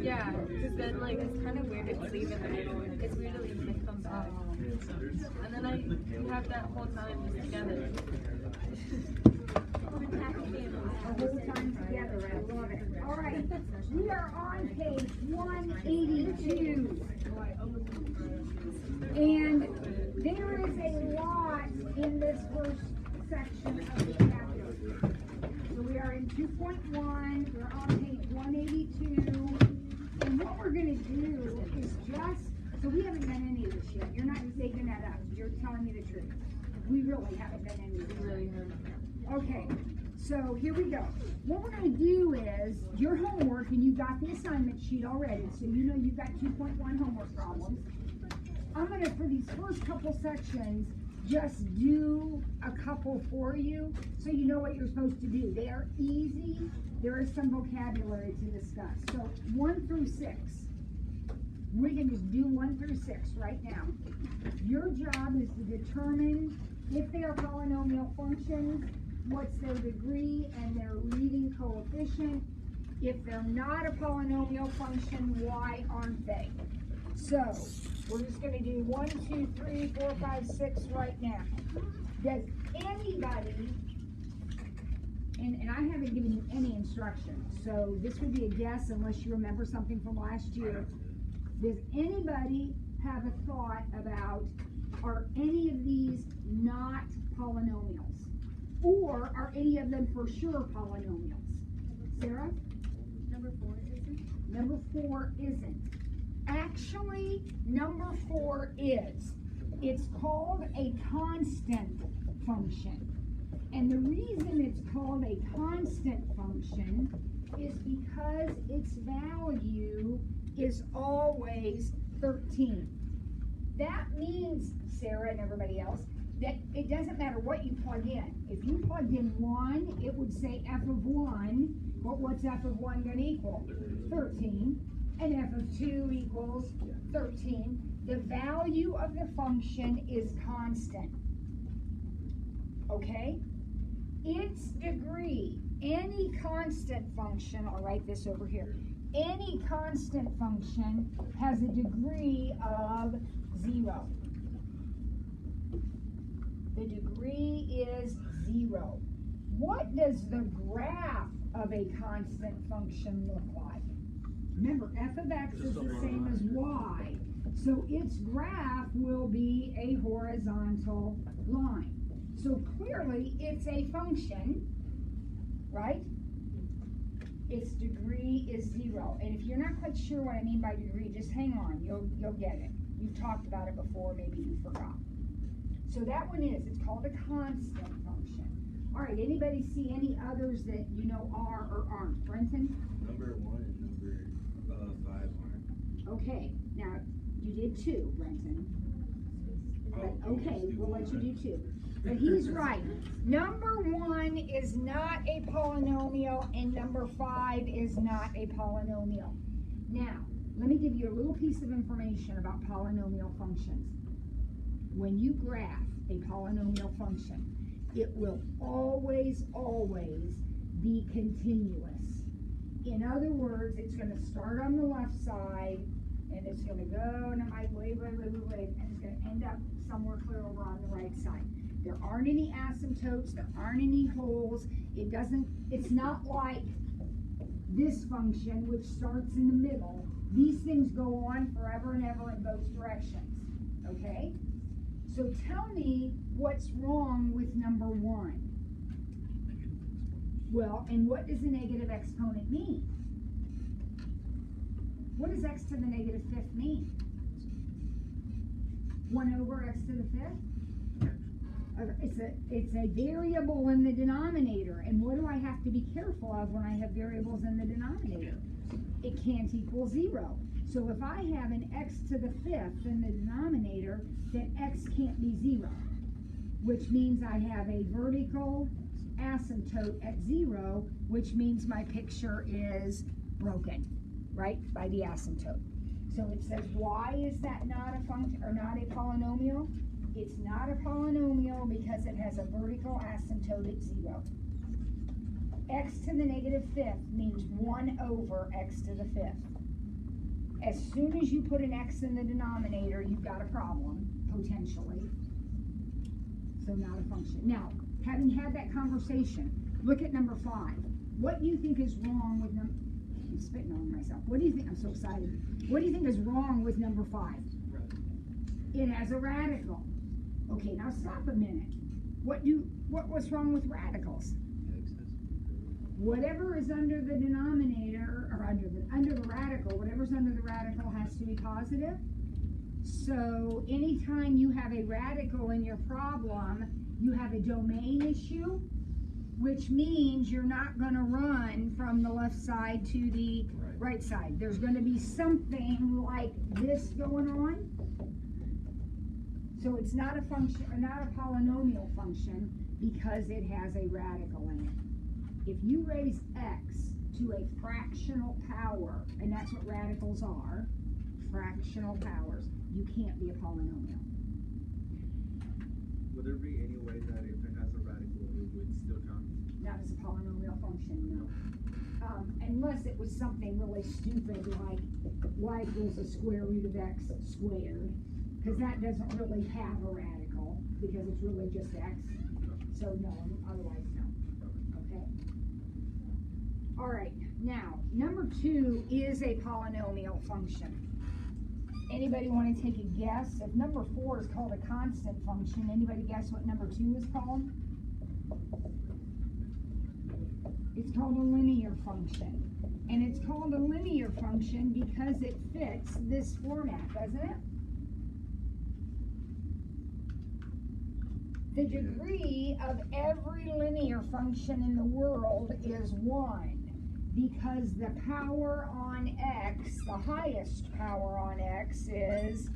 Yeah, because then like it's kind of weird to leave in the middle. It's weird to leave and then come back. And then you have that whole time just together. The whole time together, I love it. All right, we are on page 182. And there is a lot in this first section of the chapter. So we are in 2.1, we're on page 182. And what we're going to do is so we haven't done any of this yet. You're not making that up. You're telling me the truth. We really haven't done any of this. Okay. So here we go. What we're going to do is your homework, and you got the assignment sheet already, so you know you've got 2.1 homework problems. I'm going to, for these first couple sections, just do a couple for you so you know what you're supposed to do. They are easy. There is some vocabulary to discuss. So 1 through 6. We can just do 1 through 6 right now. Your job is to determine if they are polynomial functions, what's their degree and their leading coefficient. If they're not a polynomial function, why aren't they? So we're just going to do 1, 2, 3, 4, 5, 6 right now. Does anybody, and I haven't given you any instruction, so this would be a guess unless you remember something from last year. Does anybody have a thought about, are any of these not polynomials? Or are any of them for sure polynomials? Sarah? Number 4 isn't? Number 4 isn't. Actually, number 4 is. It's called a constant function. And the reason it's called a constant function is because its value is always 13. That means, Sarah and everybody else, that it doesn't matter what you plug in. If you plugged in 1, it would say f of 1, but what's f of 1 going to equal? 13. And f of 2 equals 13. The value of the function is constant. Okay? Its degree, any constant function, I'll write this over here, any constant function has a degree of 0. The degree is 0. What does the graph of a constant function look like? Remember, f of x is the same as y, so its graph will be a horizontal line. So clearly, it's a function, right? Its degree is 0. And if you're not quite sure what I mean by degree, just hang on, you'll get it. You've talked about it before, maybe you forgot. So that one is, it's called a constant function. All right, anybody see any others that you know are or aren't? Brenton? Number 1 and number 5 aren't. Okay, now you did 2, Brenton. But, okay, we'll let you do 2. But he's right. Number 1 is not a polynomial and number 5 is not a polynomial. Now, let me give you a little piece of information about polynomial functions. When you graph a polynomial function, it will always, always be continuous. In other words, it's going to start on the left side, and it's going to go, and it might wave, and it's going to end up somewhere clear over on the right side. There aren't any asymptotes, there aren't any holes. It's not like this function, which starts in the middle. These things go on forever and ever in both directions, okay? So tell me what's wrong with number 1. Well, and what does a negative exponent mean? What does x to the negative 5th mean? 1 over x to the 5th? It's a variable in the denominator. And what do I have to be careful of when I have variables in the denominator? It can't equal 0. So if I have an x to the 5th in the denominator, then x can't be 0, which means I have a vertical asymptote at 0, which means my picture is broken, right, by the asymptote. So it says, why is that not a function or not a polynomial? It's not a polynomial because it has a vertical asymptote at 0. X to the negative 5th means 1 over x to the 5th. As soon as you put an x in the denominator, you've got a problem, potentially. So not a function. Now, having had that conversation, look at number 5. What do you think is wrong with I'm spitting on myself. What do you think? I'm so excited. What do you think is wrong with number 5? It has a radical. Okay, now stop a minute. What's wrong with radicals? Whatever is under the denominator, or under the radical, whatever's under the radical has to be positive. So anytime you have a radical in your problem, you have a domain issue, which means you're not going to run from the left side to the right side. There's going to be something like this going on. So it's not a function, or not a polynomial function, because it has a radical in it. If you raise x to a fractional power, and that's what radicals are, fractional powers, you can't be a polynomial. Would there be any way that if it has a radical, it would still count? Not as a polynomial function, no. Unless it was something really stupid like y equals a square root of x squared, because that doesn't really have a radical, because it's really just x. So no, otherwise no. Okay? All right, now, number 2 is a polynomial function. Anybody want to take a guess? If number 4 is called a constant function, anybody guess what number 2 is called? It's called a linear function. And it's called a linear function because it fits this format, doesn't it? The degree of every linear function in the world is 1. Because the power on x, the highest power on x is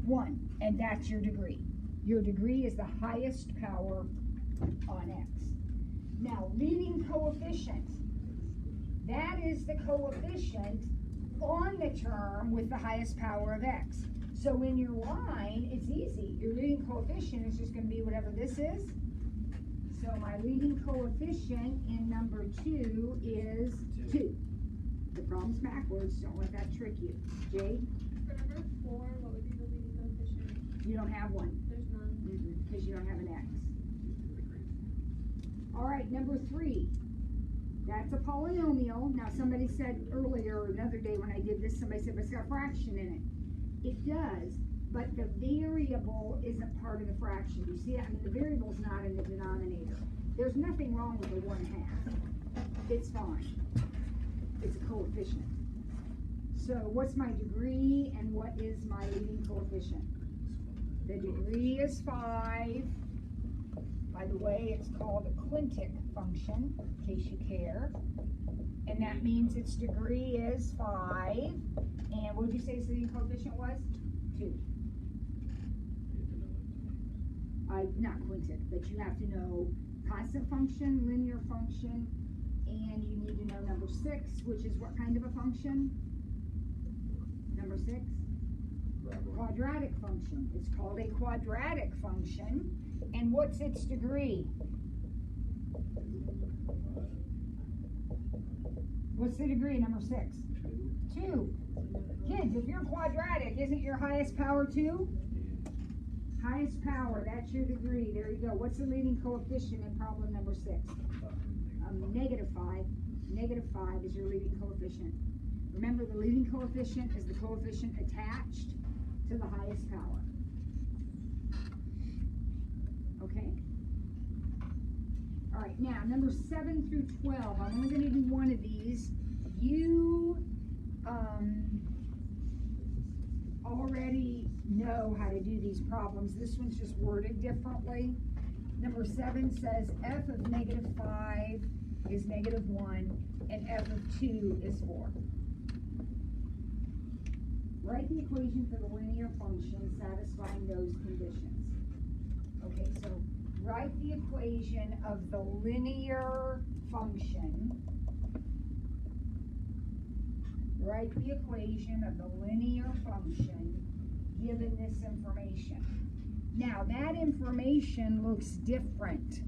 1, and that's your degree. Your degree is the highest power on x. Now, leading coefficient, that is the coefficient on the term with the highest power of x. So in your line, it's easy. Your leading coefficient is just going to be whatever this is. So my leading coefficient in number 2 is 2. The problem's backwards, don't let that trick you. Jade? For number 4, what would be the leading coefficient? You don't have one. There's none. Because you don't have an x. All right, number 3. That's a polynomial. Now somebody said earlier, or another day when I did this, somebody said, but it's got a fraction in it. It does. But the variable isn't part of the fraction. You see that? I mean, the variable's not in the denominator. There's nothing wrong with the 1/2. It's fine. It's a coefficient. So what's my degree and what is my leading coefficient? The degree is 5. By the way, it's called a quintic function, in case you care. And that means its degree is 5. And what did you say its leading coefficient was? 2. Not quintic, but you have to know constant function, linear function, and you need to know number 6, which is what kind of a function? Number 6? Quadratic function. It's called a quadratic function. And what's its degree? What's the degree, number 6? 2. Kids, if you're quadratic, isn't your highest power 2? Highest power, that's your degree. There you go. What's the leading coefficient in problem number 6? -5. -5 is your leading coefficient. Remember, the leading coefficient is the coefficient attached to the highest power. Okay? All right, now, number 7 through 12. I'm only going to do one of these. You already know how to do these problems. This one's just worded differently. Number 7 says f of -5 is -1 and f of 2 is 4. Write the equation for the linear function satisfying those conditions. Okay, so write the equation of the linear function. Write the equation of the linear function given this information. Now, that information looks different.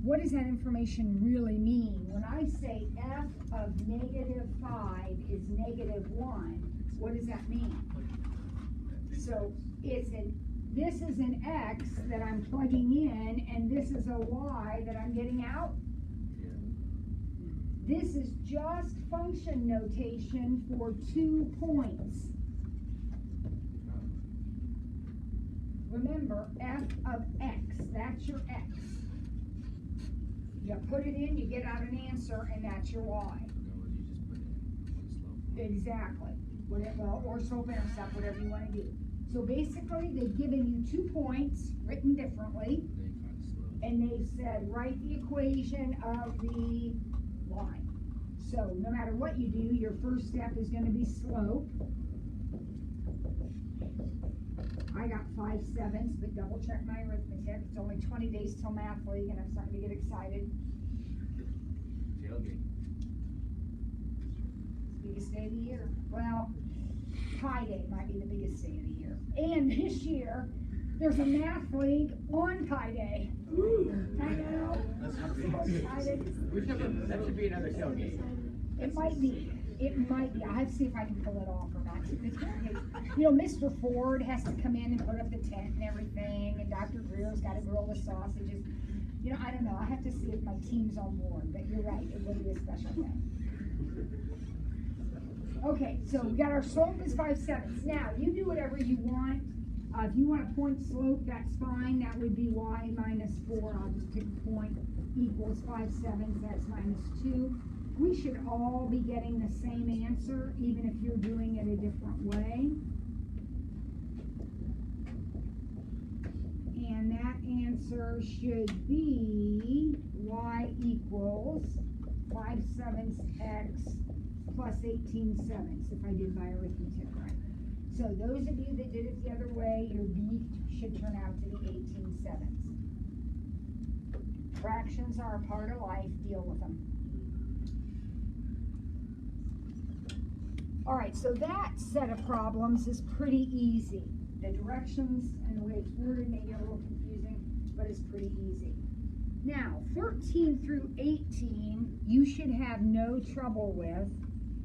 What does that information really mean? When I say f of -5 is -1, 1, what does that mean? So this is an X that I'm plugging in, and this is a Y that I'm getting out. This is just function notation for 2 points. Remember, f of x, that's your x. You put it in, you get out an answer, and that's your y. Exactly. Well, or slope intercept, whatever you want to do. So basically, they've given you 2 points, written differently, and they've said, write the equation of the line. So no matter what you do, your first step is going to be slope. I got 5/7, but double check my arithmetic. It's only 20 days till Math League, and I'm starting to get excited. Tailgate. Biggest day of the year. Well, Pi Day might be the biggest day of the year. And this year, there's a Math League on Pi Day. I know. I'm so excited. That should be another tailgate. It might be. It might be. I have to see if I can pull it off or not. You know, Mr. Ford has to come in and put up the tent and everything, and Dr. Greer's got to grill the sausages. You know, I don't know. I have to see if my team's on board, but you're right. It will be a special day. Okay, so we got our slope is 5/7. Now, you do whatever you want. If you want a point slope, that's fine. That would be y minus 4. I'll just pick a point equals 5/7. That's minus 2. We should all be getting the same answer, even if you're doing it a different way. And that answer should be y equals 5/7 x plus 18/7, if I did my arithmetic right. So those of you that did it the other way, your B should turn out to be 18/7. Fractions are a part of life, deal with them. All right, so that set of problems is pretty easy. The directions and the way it's worded may get a little confusing, but it's pretty easy. Now, 13 through 18, you should have no trouble with,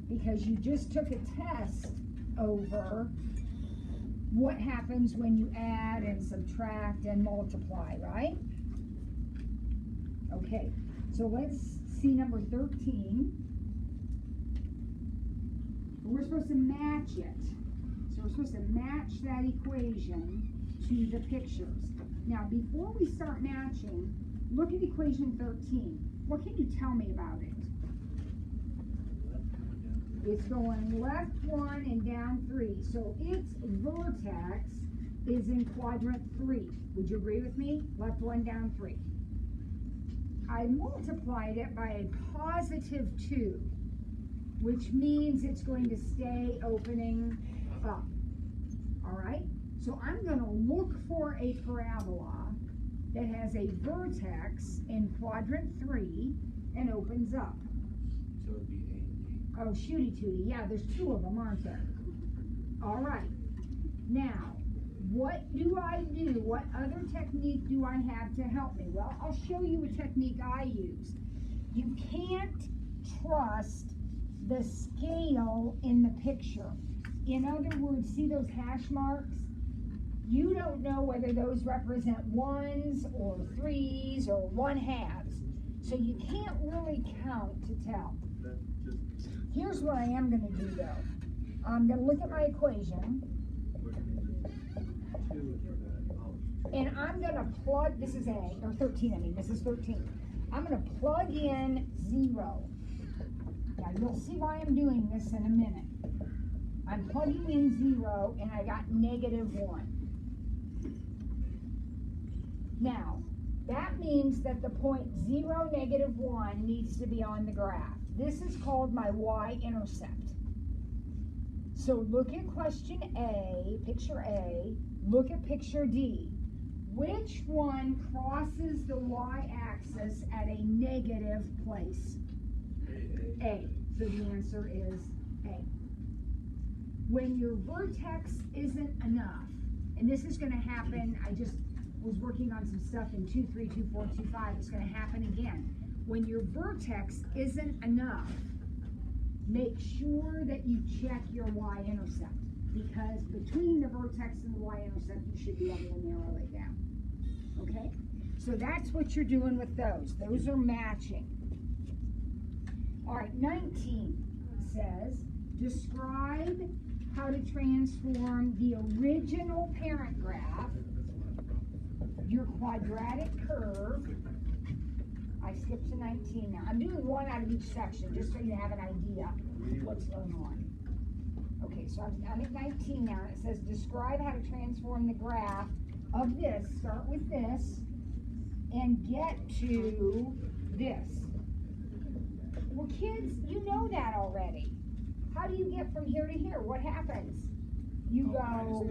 because you just took a test over what happens when you add and subtract and multiply, right? Okay, so let's see number 13. We're supposed to match it. So we're supposed to match that equation to the pictures. Now, before we start matching, look at equation 13. What can you tell me about it? It's going left 1 and down 3. So its vertex is in quadrant 3. Would you agree with me? Left 1, down 3. I multiplied it by a positive 2. Which means it's going to stay opening up. All right? So I'm going to look for a parabola that has a vertex in quadrant 3 and opens up. So it would be A and D. Oh, shooty tooty. Yeah, there's 2 of them, aren't there? All right. Now, what do I do? What other technique do I have to help me? Well, I'll show you a technique I use. You can't trust the scale in the picture. In other words, see those hash marks? You don't know whether those represent 1s or 3s or 1/2. So you can't really count to tell. Here's what I am going to do though. I'm going to look at my equation. And I'm going to plug, this is A, or 13 I mean, this is 13. I'm going to plug in 0. Now you'll see why I'm doing this in a minute. I'm plugging in 0 and I got -1. Now, that means that the point 0, -1 needs to be on the graph. This is called my y-intercept. So look at question A, picture A, look at picture D. Which one crosses the y-axis at a negative place? A. So the answer is A. When your vertex isn't enough, and this is going to happen, I just was working on some stuff in 2-3, 2-4, 2-5, it's going to happen again. When your vertex isn't enough, make sure that you check your y-intercept, because between the vertex and the y-intercept, you should be able to narrow it down. Okay? So that's what you're doing with those. Those are matching. All right, 19 says, describe how to transform the original parent graph, your quadratic curve. I skipped to 19 now. I'm doing one out of each section, just so you have an idea what's going on. Okay, so I'm at 19 now. It says, describe how to transform the graph of this, start with this, and get to this. Well, kids, you know that already. How do you get from here to here? What happens? You go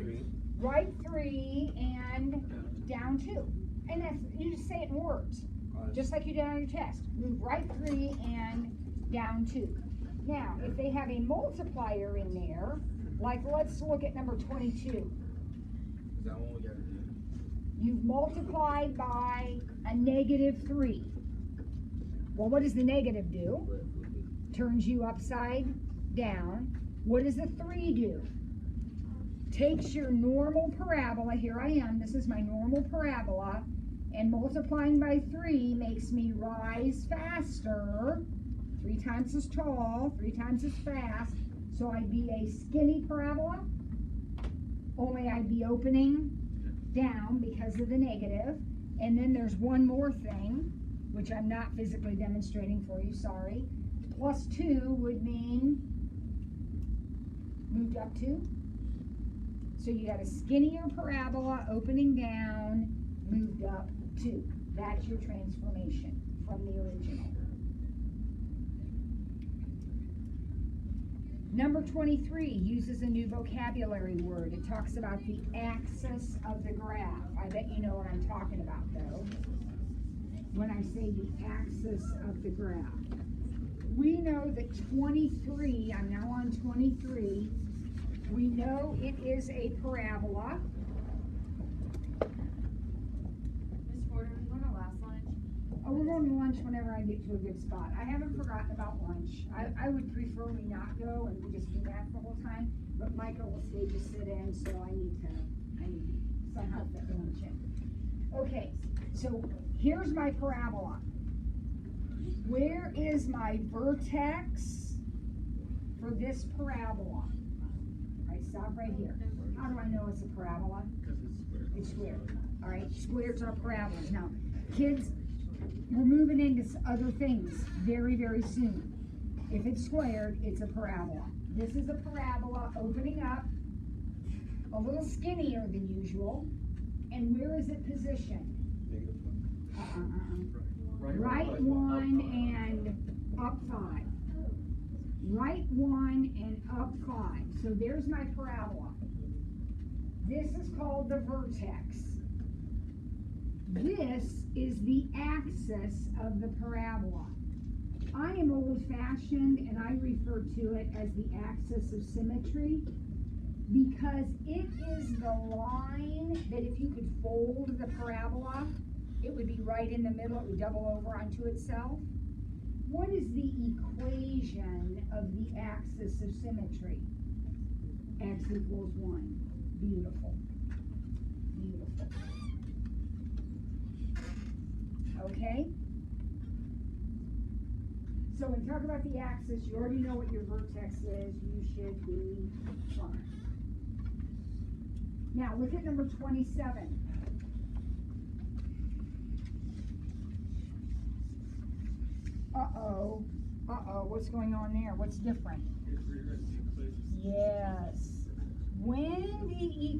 right 3 and down 2. And that's, you just say it in words, just like you did on your test. Move right 3 and down 2. Now, if they have a multiplier in there, like let's look at number 22. Is that one we gotta do? You've multiplied by a -3. Well, what does the negative do? Turns you upside down. What does the 3 do? Takes your normal parabola, here I am, this is my normal parabola, and multiplying by 3 makes me rise faster, 3 times as tall, 3 times as fast, so I'd be a skinny parabola, only I'd be opening down because of the negative. And then there's one more thing, which I'm not physically demonstrating for you, sorry. Plus 2 would mean moved up 2. So you got a skinnier parabola, opening down, moved up 2. That's your transformation from the original. Number 23 uses a new vocabulary word. It talks about the axis of the graph. I bet you know what I'm talking about, though, when I say the axis of the graph. We know that 23, I'm now on 23, we know it is a parabola. Miss Ford, are we going to last lunch? Oh, we're going to lunch whenever I get to a good spot. I haven't forgotten about lunch. I would prefer we not go and we just do that the whole time, but Michael will stay to sit in, so I need to somehow fit lunch in. Okay, so here's my parabola. Where is my vertex for this parabola? All right, stop right here. How do I know it's a parabola? Because it's square. It's square. All right, squares are parabolas. Now, kids, we're moving into other things very, very soon. If it's squared, it's a parabola. This is a parabola opening up, a little skinnier than usual. And where is it positioned? Right 1 and up 5. Right 1 and up 5. So there's my parabola. This is called the vertex. This is the axis of the parabola. I am old-fashioned and I refer to it as the axis of symmetry because it is the line that if you could fold the parabola, it would be right in the middle, it would double over onto itself. What is the equation of the axis of symmetry? X equals 1. Beautiful. Beautiful. Okay? So when you talk about the axis, you already know what your vertex is. You should be fine. Now look at number 27. Uh-oh, what's going on there? What's different? Yes. When the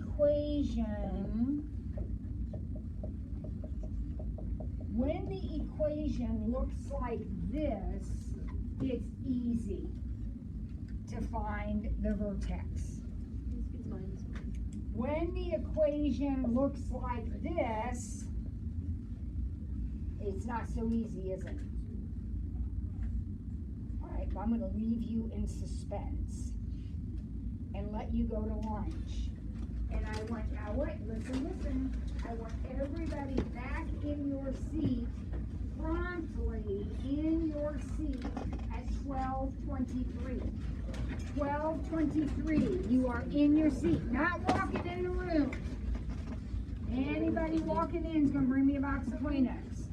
equation looks like this, it's easy to find the vertex. When the equation looks like this, it's not so easy, is it? All right, I'm going to leave you in suspense and let you go to lunch. And I want, now wait, listen, I want everybody back in your seat promptly in your seat at 12:23. 12:23, you are in your seat, not walking in the room. Anybody walking in is gonna bring me a box of Kleenex.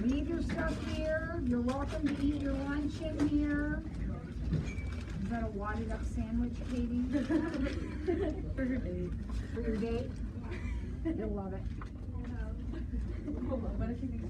Leave your stuff here. You're welcome to eat your lunch in here. Is that a wadded up sandwich, Katie? For your date. For your date? You'll love it. What if you think